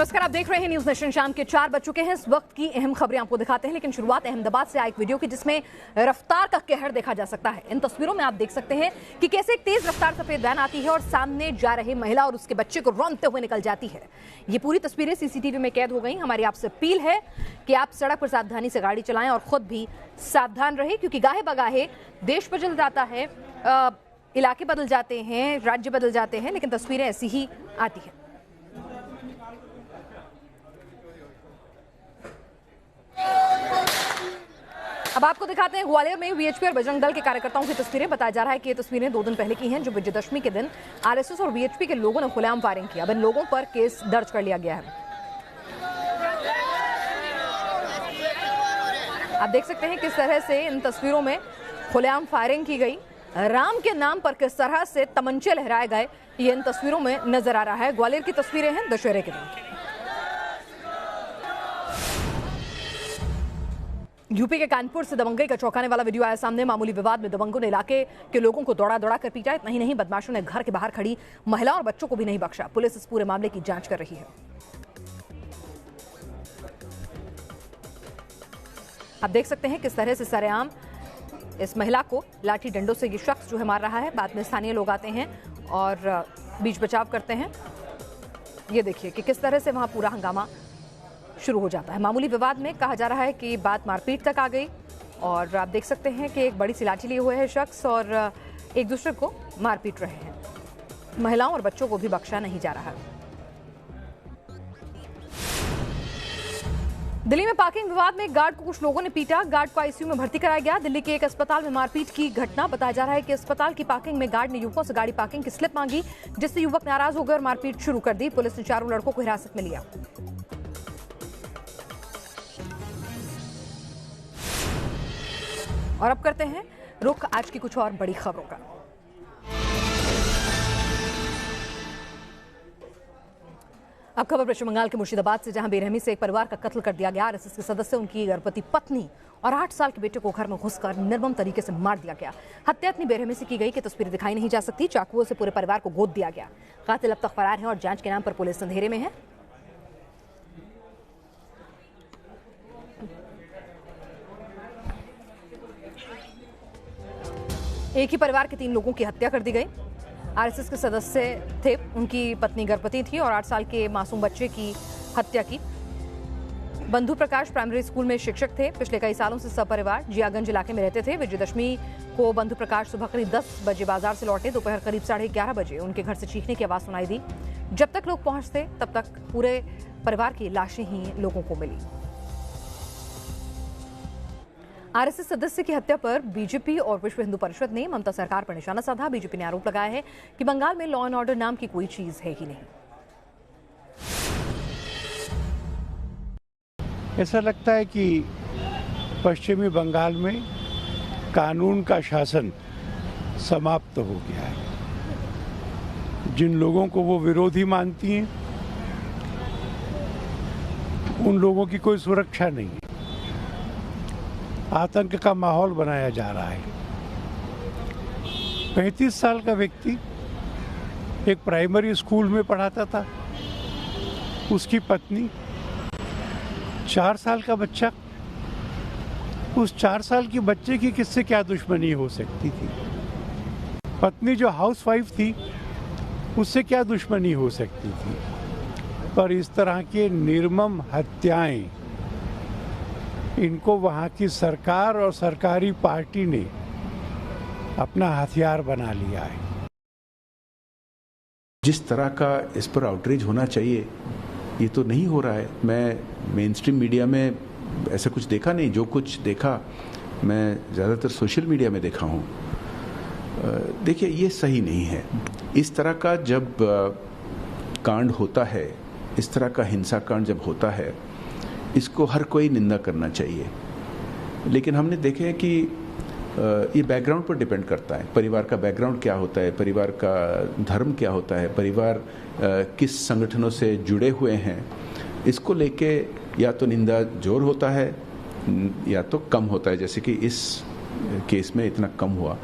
नमस्कार, आप देख रहे हैं न्यूज नेशन। शाम के 4 बज चुके हैं। इस वक्त की अहम खबरें आपको दिखाते हैं, लेकिन शुरुआत अहमदाबाद से आए एक वीडियो की जिसमें रफ्तार का कहर देखा जा सकता है। इन तस्वीरों में आप देख सकते हैं कि कैसे एक तेज रफ्तार सफेद वैन आती है और सामने जा रहे महिला और उसके बच्चे को रौंदते हुए निकल जाती है। ये पूरी तस्वीरें सीसीटीवी में कैद हो गई। हमारी आपसे अपील है कि आप सड़क पर सावधानी से गाड़ी चलाएं और खुद भी सावधान रहे, क्योंकि गाहे बगाहे देश बदल जाता है, इलाके बदल जाते हैं, राज्य बदल जाते हैं, लेकिन तस्वीरें ऐसी ही आती हैं। अब आपको दिखाते हैं ग्वालियर में वीएचपी और बजरंग दल के कार्यकर्ताओं की तस्वीरें। बताया जा रहा है कि ये तस्वीरें 2 दिन पहले की हैं, जो विजयदशमी के दिन आरएसएस और वीएचपी के लोगों ने खुलेआम फायरिंग किया। अब इन लोगों पर केस दर्ज कर लिया गया है। आप देख सकते हैं किस तरह से इन तस्वीरों में खुलेआम फायरिंग की गई। राम के नाम पर किस तरह से तमंचे लहराए गए, ये इन तस्वीरों में नजर आ रहा है। ग्वालियर की तस्वीरें हैं दशहरे के दिन। यूपी के कानपुर से दबंगई का चौंकाने वाला वीडियो आया सामने। मामूली विवाद में दबंगों ने इलाके के लोगों को दौड़ा दौड़ा कर पीटा। इतना ही नहीं, बदमाशों ने घर के बाहर खड़ी महिला और बच्चों को भी नहीं बख्शा। पुलिस इस पूरे मामले की जांच कर रही है। आप देख सकते हैं किस तरह से सरेआम इस महिला को लाठी डंडों से ये शख्स जो है मार रहा है। बाद में स्थानीय लोग आते हैं और बीच बचाव करते हैं। ये देखिए कि किस तरह से वहां पूरा हंगामा शुरू हो जाता है। मामूली विवाद में कहा जा रहा है कि बात मारपीट तक आ गई और आप देख सकते हैं कि एक बड़ी सी लाठी लिए हुए है शख्स और एक दूसरे को मारपीट रहे हैं। महिलाओं और बच्चों को भी बख्शा नहीं जा रहा। दिल्ली में पार्किंग विवाद में गार्ड को कुछ लोगों ने पीटा। गार्ड को आईसीयू में भर्ती कराया गया। दिल्ली के एक अस्पताल में मारपीट की घटना। बताया जा रहा है कि अस्पताल की पार्किंग में गार्ड ने युवकों से गाड़ी पार्किंग की स्लिप मांगी, जिससे युवक नाराज हो गए और मारपीट शुरू कर दी। पुलिस ने चारों लड़कों को हिरासत में लिया। और अब करते हैं रुख आज की कुछ और बड़ी खबरों का। अब खबर पश्चिम बंगाल के मुर्शिदाबाद से, जहां बेरहमी से एक परिवार का कत्ल कर दिया गया। आरएसएस के सदस्य, उनकी गर्भवती पत्नी और 8 साल के बेटे को घर में घुसकर निर्मम तरीके से मार दिया गया। हत्या इतनी बेरहमी से की गई कि तस्वीरें दिखाई नहीं जा सकती। चाकुओं से पूरे परिवार को गोद दिया गया। कातिल अब तक फरार है और जांच के नाम पर पुलिस अंधेरे में है। एक ही परिवार के 3 लोगों की हत्या कर दी गई। आरएसएस के सदस्य थे, उनकी पत्नी गर्भवती थी और 8 साल के मासूम बच्चे की हत्या की। बंधु प्रकाश प्राइमरी स्कूल में शिक्षक थे। पिछले कई सालों से सपरिवार जियागंज इलाके में रहते थे। विजयदशमी को बंधु प्रकाश सुबह करीब 10 बजे बाजार से लौटे। दोपहर करीब 11:30 बजे उनके घर से चीखने की आवाज सुनाई दी। जब तक लोग पहुंचते तब तक पूरे परिवार की लाशें ही लोगों को मिली। आरएसएस सदस्य की हत्या पर बीजेपी और विश्व हिंदू परिषद ने ममता सरकार पर निशाना साधा। बीजेपी ने आरोप लगाया है कि बंगाल में लॉ एंड ऑर्डर नाम की कोई चीज है ही नहीं। ऐसा लगता है कि पश्चिमी बंगाल में कानून का शासन समाप्त हो गया है। जिन लोगों को वो विरोधी मानती हैं, उन लोगों की कोई सुरक्षा नहीं है। आतंक का माहौल बनाया जा रहा है। 35 साल का व्यक्ति एक प्राइमरी स्कूल में पढ़ाता था, उसकी पत्नी, 4 साल का बच्चा। उस 4 साल की बच्चे की किससे क्या दुश्मनी हो सकती थी? पत्नी जो हाउसवाइफ थी, उससे क्या दुश्मनी हो सकती थी? पर इस तरह के निर्मम हत्याएं, इनको वहाँ की सरकार और सरकारी पार्टी ने अपना हथियार बना लिया है। जिस तरह का इस पर आउटरीच होना चाहिए, ये तो नहीं हो रहा है। मैं मेन स्ट्रीम मीडिया में ऐसा कुछ देखा नहीं। जो कुछ देखा मैं ज़्यादातर सोशल मीडिया में देखा हूँ। देखिए, ये सही नहीं है। इस तरह का जब कांड होता है, इस तरह का हिंसा कांड जब होता है, इसको हर कोई निंदा करना चाहिए। लेकिन हमने देखे हैं कि ये बैकग्राउंड पर डिपेंड करता है। परिवार का बैकग्राउंड क्या होता है, परिवार का धर्म क्या होता है, परिवार किस संगठनों से जुड़े हुए हैं, इसको लेके या तो निंदा जोर होता है या तो कम होता है, जैसे कि इस केस में इतना कम हुआ।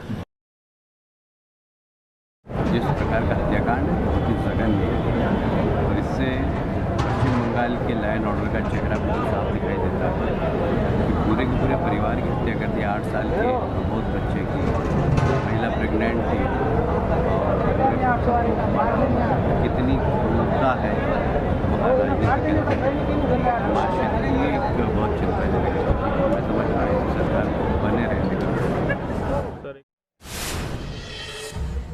जिस प्रकार का हत्याकांड है बहुत ही सघन है और इससे पश्चिम बंगाल के लॉ एंड ऑर्डर का चेहरा बहुत साफ दिखाई देता है कि पूरे के पूरे परिवार की हत्या कर दी। 8 साल के बहुत बच्चे की, महिला प्रेग्नेंट थी और कितनी क्रूरता है वहाँ राजनीति के समाज क्षेत्र में एक बहुत चिंताजनक है। मैं समझ रहा हूँ सरकार को बने रहने का।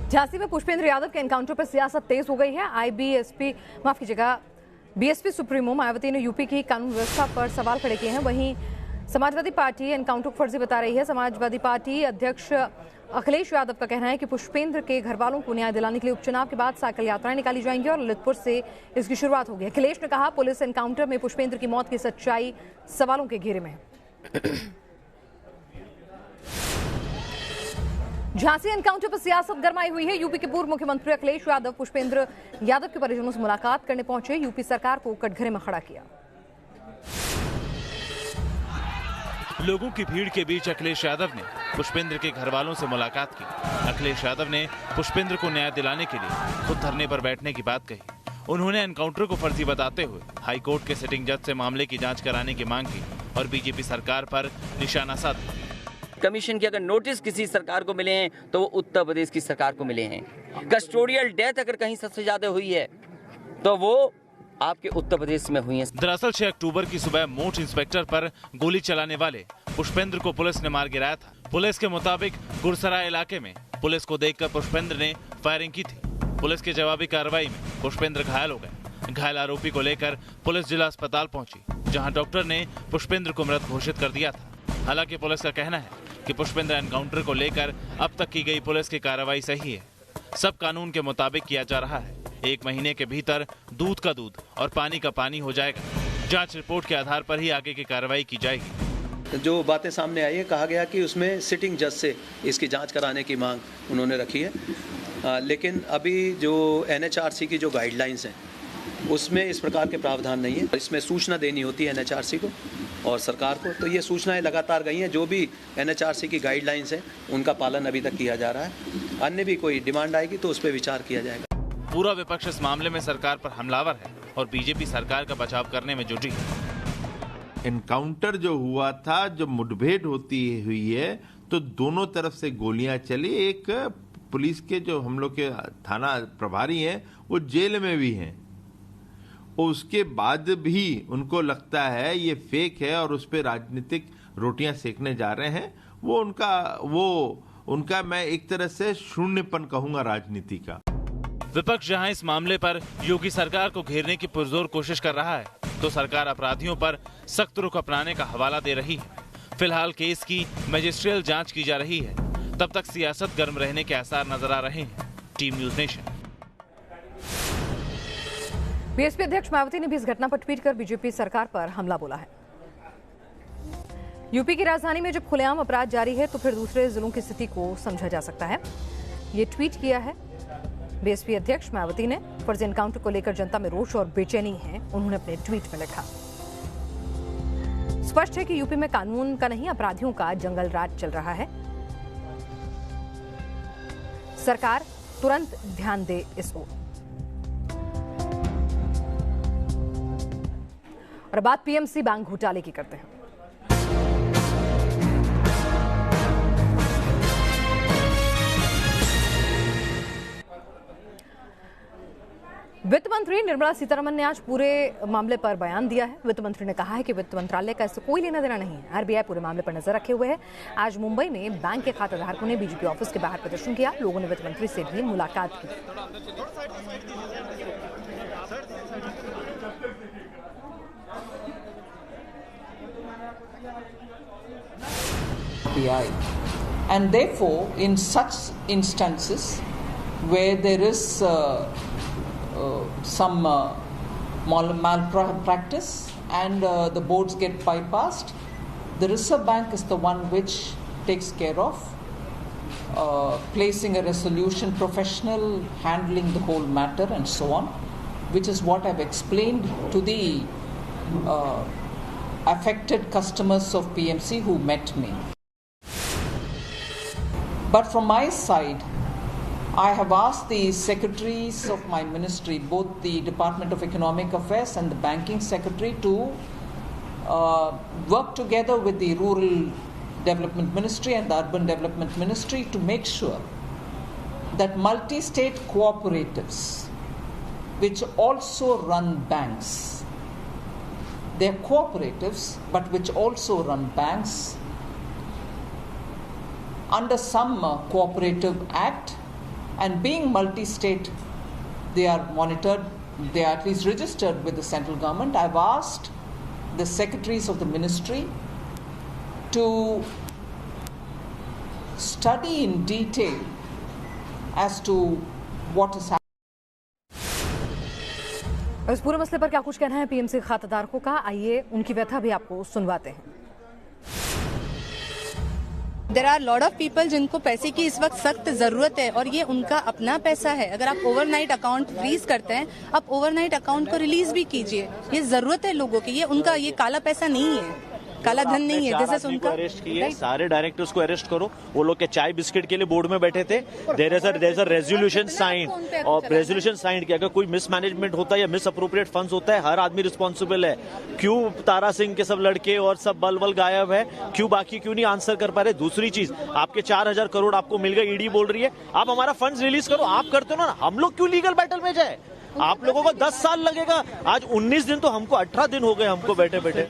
झांसी में पुष्पेंद्र यादव के एनकाउंटर पर सियासत तेज हो गई है। बीएसपी सुप्रीमो मायावती ने यूपी की कानून व्यवस्था पर सवाल खड़े किए हैं। वहीं समाजवादी पार्टी एनकाउंटर को फर्जी बता रही है। समाजवादी पार्टी अध्यक्ष अखिलेश यादव का कहना है कि पुष्पेंद्र के घर वालों को न्याय दिलाने के लिए उपचुनाव के बाद साइकिल यात्राएं निकाली जाएंगी और ललितपुर से इसकी शुरुआत होगी। अखिलेश ने कहा, पुलिस एनकाउंटर में पुष्पेंद्र की मौत की सच्चाई सवालों के घेरे में है। झांसी एनकाउंटर पर सियासत गरमाई हुई है। यूपी के पूर्व मुख्यमंत्री अखिलेश यादव पुष्पेंद्र यादव के परिजनों से मुलाकात करने पहुंचे। यूपी सरकार को कटघरे में खड़ा किया। लोगों की भीड़ के बीच अखिलेश यादव ने पुष्पेंद्र के घर वालों से मुलाकात की। अखिलेश यादव ने पुष्पेंद्र को न्याय दिलाने के लिए खुद धरने पर बैठने की बात कही। उन्होंने एनकाउंटर को फर्जी बताते हुए हाईकोर्ट के सिटिंग जज से मामले की जांच कराने की मांग की और बीजेपी सरकार पर निशाना साधा। कमीशन के अगर नोटिस किसी सरकार को मिले हैं तो वो उत्तर प्रदेश की सरकार को मिले हैं। कस्टोडियल डेथ अगर कहीं सबसे ज्यादा हुई है तो वो आपके उत्तर प्रदेश में हुई है। दरअसल 6 अक्टूबर की सुबह मोट इंस्पेक्टर पर गोली चलाने वाले पुष्पेंद्र को पुलिस ने मार गिराया था। पुलिस के मुताबिक गुरसराय इलाके में पुलिस को देखकर पुष्पेंद्र ने फायरिंग की थी। पुलिस की जवाबी कार्रवाई में पुष्पेंद्र घायल हो गए। घायल आरोपी को लेकर पुलिस जिला अस्पताल पहुंची, जहां डॉक्टर ने पुष्पेंद्र को मृत घोषित कर दिया था। हालांकि पुलिस का कहना है कि पुष्पेंद्र एनकाउंटर को लेकर अब तक की गई पुलिस की कार्रवाई सही है। सब कानून के मुताबिक किया जा रहा है। 1 महीने के भीतर दूध का दूध और पानी का पानी हो जाएगा। जांच रिपोर्ट के आधार पर ही आगे की कार्रवाई की जाएगी। जो बातें सामने आई है, कहा गया कि उसमें सिटिंग जज से इसकी जांच कराने की मांग उन्होंने रखी है। लेकिन अभी जो NHRC की जो गाइडलाइंस हैं उसमें इस प्रकार के प्रावधान नहीं है। इसमें सूचना देनी होती है NHRC को और सरकार को। तो ये सूचनाएं लगातार गई हैं। जो भी NHRC की गाइडलाइंस हैं उनका पालन अभी तक किया जा रहा है। अन्य भी कोई डिमांड आएगी तो उस पर विचार किया जाएगा। पूरा विपक्ष इस मामले में सरकार पर हमलावर है और बीजेपी सरकार का बचाव करने में जुटी है। एनकाउंटर जो हुआ था, जब मुठभेड़ होती हुई है तो दोनों तरफ से गोलियां चली। एक पुलिस के जो हम लोग के थाना प्रभारी हैं वो जेल में भी हैं। उसके बाद भी उनको लगता है ये फेक है और उस पर राजनीतिक रोटियां सेकने जा रहे हैं। वो उनका मैं एक तरह से शून्यपन कहूंगा राजनीति का। विपक्ष जहां इस मामले पर योगी सरकार को घेरने की पुरजोर कोशिश कर रहा है, तो सरकार अपराधियों पर सख्त रुख अपनाने का हवाला दे रही है। फिलहाल केस की मैजिस्ट्रियल जांच की जा रही है। तब तक सियासत गर्म रहने के आसार नजर आ रहे हैं। Team news nation. बीएसपी अध्यक्ष मायावती ने भी इस घटना पर ट्वीट कर बीजेपी सरकार पर हमला बोला है। यूपी की राजधानी में जब खुलेआम अपराध जारी है तो फिर दूसरे जिलों की स्थिति को समझा जा सकता है। ये ट्वीट किया है बीएसपी अध्यक्ष मायावती ने। फर्जी एनकाउंटर को लेकर जनता में रोष और बेचैनी है, उन्होंने अपने ट्वीट में लिखा। स्पष्ट है कि यूपी में कानून का नहीं अपराधियों का जंगल राज चल रहा है। सरकार तुरंत ध्यान दे इस ओर। और बात पीएमसी बैंक घोटाले की करते हैं। वित्त मंत्री निर्मला सीतारमण ने आज पूरे मामले पर बयान दिया है। वित्त मंत्री ने कहा है कि वित्त मंत्रालय का इससे कोई लेना देना नहीं है। आरबीआई पूरे मामले पर नजर रखे हुए है। आज मुंबई में बैंक के खाताधारकों ने बीजेपी ऑफिस के बाहर प्रदर्शन किया। लोगों ने वित्त मंत्री से भी मुलाकात की। And therefore, in such instances where there is some malpractice and the boards get bypassed, the Reserve Bank is the one which takes care of placing a resolution, professional handling the whole matter and so on, which is what I've explained to the affected customers of PMC who met me. But from my side, I have asked the secretaries of my ministry, both the Department of Economic Affairs and the Banking Secretary, to work together with the Rural Development Ministry and the Urban Development Ministry to make sure that multi-state cooperatives, which also run banks, they're cooperatives but which also run banks under some cooperative act, and being multi-state, they are monitored, they are at least registered with the central government. I've asked the secretaries of the ministry to study in detail as to what is happening. इस पूरे मसले पर क्या कुछ कहना है PMC खाताधारकों का, आइए उनकी व्यथा भी आपको सुनवाते हैं। There are lot of people जिनको पैसे की इस वक्त सख्त जरूरत है और ये उनका अपना पैसा है। अगर आप ओवरनाइट अकाउंट फ्रीज करते हैं, आप ओवरनाइट अकाउंट को रिलीज भी कीजिए। ये जरूरत है लोगों की, ये उनका ये काला पैसा नहीं है, काला धन नहीं है। जैसे उनका अरेस्ट किए, सारे डायरेक्टर्स को अरेस्ट करो। वो लोग के चाय बिस्किट के लिए बोर्ड में बैठे थे। There is a resolution signed, और रेजोल्यूशन साइंड कि अगर कोई मिसमैनेजमेंट होता है या मिस अप्रोप्रिएट फंड्स होता है, हर आदमी रिस्पॉन्सिबल है। क्यों तारा सिंह के सब लड़के और सब बल गायब है? क्यों बाकी क्यों नहीं आंसर कर पा रहे? दूसरी चीज, आपके 4000 करोड़ आपको मिल गए, ईडी बोल रही है आप हमारा फंड्स रिलीज करो। आप करते हो ना, हम लोग क्यों लीगल बैटल में जाए? आप लोगों को 10 साल लगेगा, आज 19 दिन तो हमको 18 दिन हो गए हमको बैठे बैठे।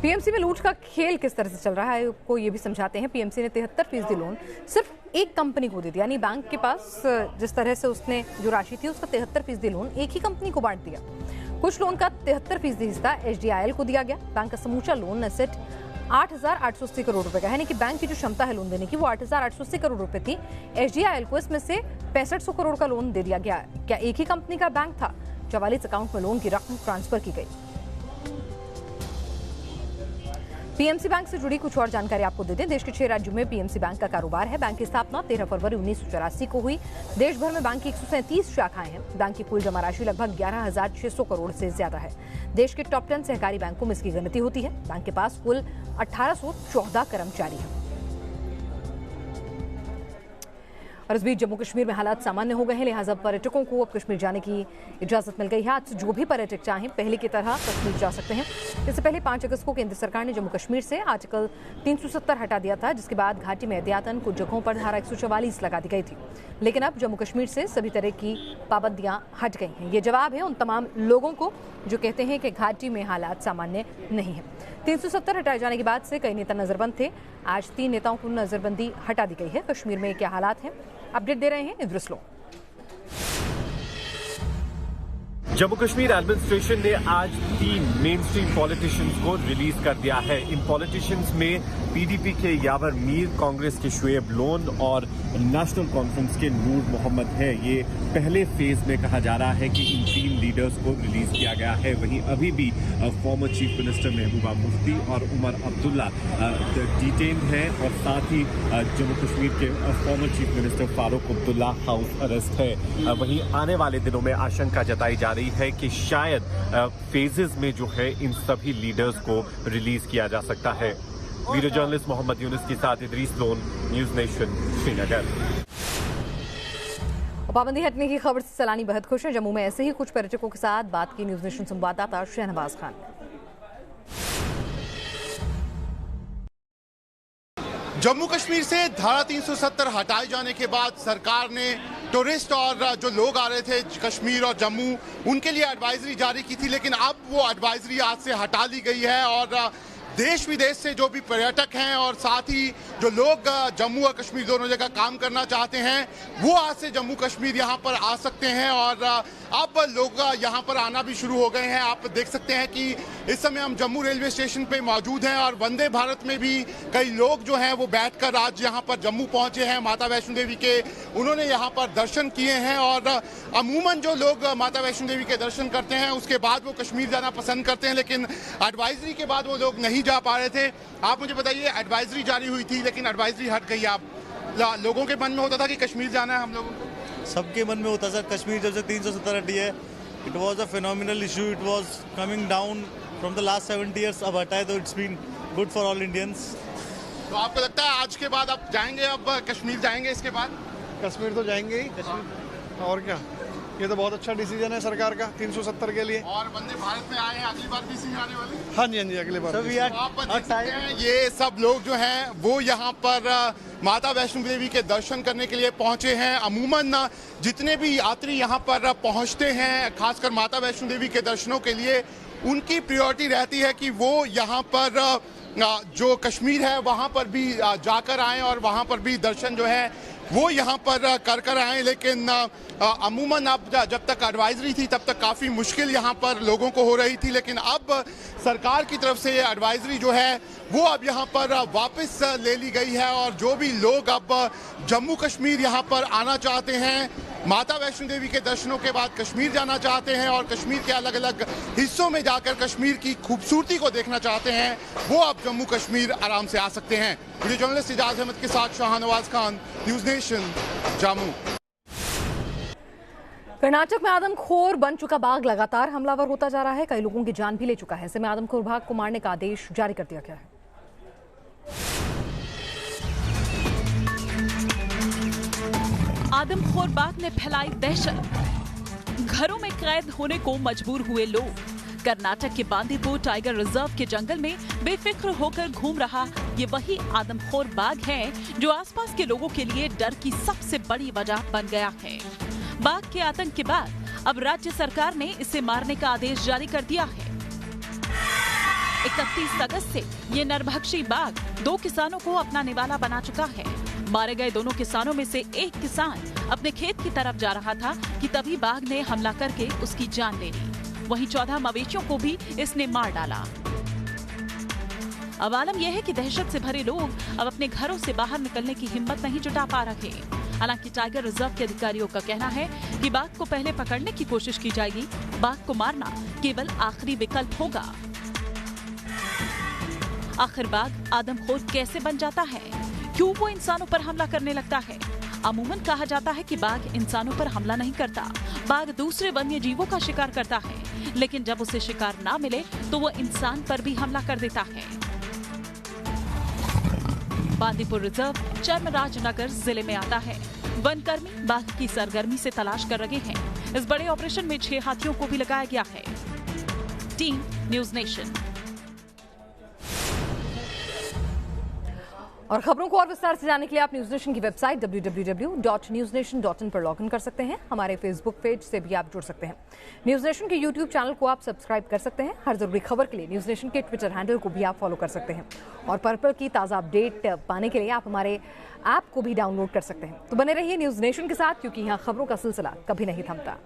पीएमसी में लूट का खेल किस तरह से चल रहा है आपको ये भी समझाते हैं। पीएमसी ने 73% लोन सिर्फ एक कंपनी को दे दिया, यानी बैंक के पास जिस तरह से उसने जो राशि थी उसका 73% लोन एक ही कंपनी को बांट दिया। कुछ लोन का 73% हिस्सा एचडीआईएल को दिया गया। बैंक का समूचा लोन एसेट 8,880 करोड़ रुपए का है, यानी कि बैंक की जो क्षमता है लोन देने की वो 8,880 करोड़ रुपए थी। एचडीआईएल को इसमें से 6500 करोड़ का लोन दे दिया गया। क्या एक ही कंपनी का बैंक था? 44 अकाउंट में लोन की रकम ट्रांसफर की गई। पीएमसी बैंक से जुड़ी कुछ और जानकारी आपको दे दें। देश के 6 राज्यों में पीएमसी बैंक का कारोबार है। बैंक की स्थापना 13 फरवरी 1984 को हुई। देश भर में बैंक की 137 शाखाएं हैं। बैंक की कुल जमा राशि लगभग 11,600 करोड़ से ज्यादा है। देश के टॉप 10 सहकारी बैंकों में इसकी गिनती होती है। बैंक के पास कुल 1814 कर्मचारी हैं। और इस बीच जम्मू कश्मीर में हालात सामान्य हो गए हैं, लिहाजा पर्यटकों को अब कश्मीर जाने की इजाजत मिल गई है। आज जो भी पर्यटक चाहें पहले की तरह कश्मीर जा सकते हैं। इससे पहले 5 अगस्त को केंद्र सरकार ने जम्मू कश्मीर से आर्टिकल 370 हटा दिया था, जिसके बाद घाटी में एहतियातन कुछ जगहों पर धारा 144 लगा दी गई थी। लेकिन अब जम्मू कश्मीर से सभी तरह की पाबंदियां हट गई हैं। ये जवाब है उन तमाम लोगों को जो कहते हैं कि घाटी में हालात सामान्य नहीं है। 370 हटाए जाने के बाद से कई नेता नजरबंद थे। आज 3 नेताओं को नजरबंदी हटा दी गई है। कश्मीर में क्या हालात हैं अपडेट दे रहे हैं इद्रिस लोग। जम्मू कश्मीर एडमिनिस्ट्रेशन ने आज 3 मेन स्ट्रीम पॉलिटिशियंस को रिलीज कर दिया है। इन पॉलिटिशियंस में पीडीपी के यावर मीर, कांग्रेस के शुएब लोन और नेशनल कॉन्फ्रेंस के नूर मोहम्मद है। ये पहले फेज में कहा जा रहा है कि इन 3 लीडर्स को रिलीज किया गया है। वहीं अभी भी former chief minister Mehbooba Mufti और उमर अब्दुल्ला डिटेन हैं और साथ ही जम्मू कश्मीर के former chief minister Farooq Abdullah house arrest है। वहीं आने वाले दिनों में आशंका जताई जा रही है कि शायद फेजेस में जो है इन सभी लीडर्स को रिलीज किया जा सकता है। वीडियो जर्नलिस्ट मोहम्मद यूनुस के साथ Idris loan, news nation, Srinagar. पाबंदी हटने की खबर से सैलानी बेहद खुश हैं। जम्मू में ऐसे ही कुछ पर्यटकों के साथ बात की न्यूज नेशन संवाददाता शहनवाज खान। जम्मू कश्मीर से धारा 370 हटाए जाने के बाद सरकार ने टूरिस्ट और जो लोग आ रहे थे कश्मीर और जम्मू, उनके लिए एडवाइजरी जारी की थी, लेकिन अब वो एडवाइजरी आज से हटा ली गई है और देश विदेश से जो भी पर्यटक हैं और साथ ही जो लोग जम्मू और कश्मीर दोनों जगह काम करना चाहते हैं वो आज से जम्मू कश्मीर यहाँ पर आ सकते हैं और अब लोग यहाँ पर आना भी शुरू हो गए हैं। आप देख सकते हैं कि इस समय हम जम्मू रेलवे स्टेशन पे मौजूद हैं और वंदे भारत में भी कई लोग जो हैं वो बैठकर आज यहाँ पर जम्मू पहुँचे हैं। माता वैष्णो देवी के उन्होंने यहाँ पर दर्शन किए हैं और अमूमन जो लोग माता वैष्णो देवी के दर्शन करते हैं उसके बाद वो कश्मीर जाना पसंद करते हैं, लेकिन एडवाइजरी के बाद वो लोग नहीं जा पा रहे थे। आप मुझे बताइए, एडवाइजरी जारी हुई थी लेकिन एडवाइजरी हट गई। आप लोगों के मन में होता था कि कश्मीर जाना है, हम लोगों को सबके मन में होता सर कश्मीर जब से 370 हटी है। It was a phenomenal issue, it was coming down from the last 70 years. अब हटाए तो it's been good for all Indians. तो आपको लगता है आज के बाद आप जाएंगे, अब कश्मीर जाएंगे इसके बाद? कश्मीर तो जाएंगे ही, कश्मीर और क्या। ये तो बहुत अच्छा डिसीजन है सरकार का 370 के लिए। और वंदे भारत में आए हैं, अगली बार भी इसी में आने वाले? हाँ जी, हाँ जी, अगली बार। आप देख सकते हैं ये सब लोग जो हैं वो यहाँ पर माता वैष्णो देवी के दर्शन करने के लिए पहुंचे हैं। अमूमन जितने भी यात्री यहाँ पर पहुंचते हैं, खासकर माता वैष्णो देवी के दर्शनों के लिए, उनकी प्रायोरिटी रहती है कि वो यहाँ पर जो कश्मीर है वहाँ पर भी जाकर आएँ और वहाँ पर भी दर्शन जो है वो यहाँ पर कर आए। लेकिन अमूमन अब जब तक एडवाइजरी थी तब तक काफ़ी मुश्किल यहाँ पर लोगों को हो रही थी, लेकिन अब सरकार की तरफ से एडवाइजरी जो है वो अब यहाँ पर वापस ले ली गई है। और जो भी लोग अब जम्मू कश्मीर यहाँ पर आना चाहते हैं, माता वैष्णो देवी के दर्शनों के बाद कश्मीर जाना चाहते हैं और कश्मीर के अलग अलग हिस्सों में जाकर कश्मीर की खूबसूरती को देखना चाहते हैं, वो अब जम्मू कश्मीर आराम से आ सकते हैं। वीडियो जर्नलिस्ट इजाज अहमद के साथ शाहनवाज खान, न्यूज नेशन, जम्मू। कर्नाटक में आदमखोर बन चुका बाघ लगातार हमलावर होता जा रहा है, कई लोगों की जान भी ले चुका है। ऐसे में आदमखोर बाघ को मारने का आदेश जारी कर दिया गया है। आदमखोर बाघ ने फैलाई दहशत, घरों में कैद होने को मजबूर हुए लोग। कर्नाटक के बांदीपुर टाइगर रिजर्व के जंगल में बेफिक्र होकर घूम रहा ये वही आदमखोर बाघ है जो आसपास के लोगों के लिए डर की सबसे बड़ी वजह बन गया है। बाघ के आतंक के बाद अब राज्य सरकार ने इसे मारने का आदेश जारी कर दिया है। 31 अगस्त से ये नरभक्षी बाघ 2 किसानों को अपना निवाला बना चुका है। मारे गए दोनों किसानों में से एक किसान अपने खेत की तरफ जा रहा था कि तभी बाघ ने हमला करके उसकी जान ले ली। वहीं 14 मवेशियों को भी इसने मार डाला। अब आलम यह है कि दहशत से भरे लोग अब अपने घरों से बाहर निकलने की हिम्मत नहीं जुटा पा रहे। हालांकि टाइगर रिजर्व के अधिकारियों का कहना है कि बाघ को पहले पकड़ने की कोशिश की जाएगी, बाघ को मारना केवल आखिरी विकल्प होगा। आखिर बाघ आदमखोर कैसे बन जाता है? क्यों वो इंसानों पर हमला करने लगता है? अमूमन कहा जाता है कि बाघ इंसानों पर हमला नहीं करता, बाघ दूसरे वन्य जीवों का शिकार करता है, लेकिन जब उसे शिकार ना मिले तो वो इंसान पर भी हमला कर देता है। बांदीपुर रिजर्व चर्मराजनगर जिले में आता है। वनकर्मी बाघ की सरगर्मी से तलाश कर रहे हैं। इस बड़े ऑपरेशन में 6 हाथियों को भी लगाया गया है। Team news nation. और खबरों को और विस्तार से जानने के लिए आप न्यूज नेशन की वेबसाइट www.newsnation.in पर लॉगिन कर सकते हैं। हमारे फेसबुक पेज से भी आप जुड़ सकते हैं। न्यूज नेशन के यूट्यूब चैनल को आप सब्सक्राइब कर सकते हैं। हर जरूरी खबर के लिए न्यूज नेशन के ट्विटर हैंडल को भी आप फॉलो कर सकते हैं। और पर्पल की ताज़ा अपडेट पाने के लिए आप हमारे ऐप को भी डाउनलोड कर सकते हैं। तो बने रहिए न्यूज नेशन के साथ, क्योंकि यहाँ खबरों का सिलसिला कभी नहीं थमता।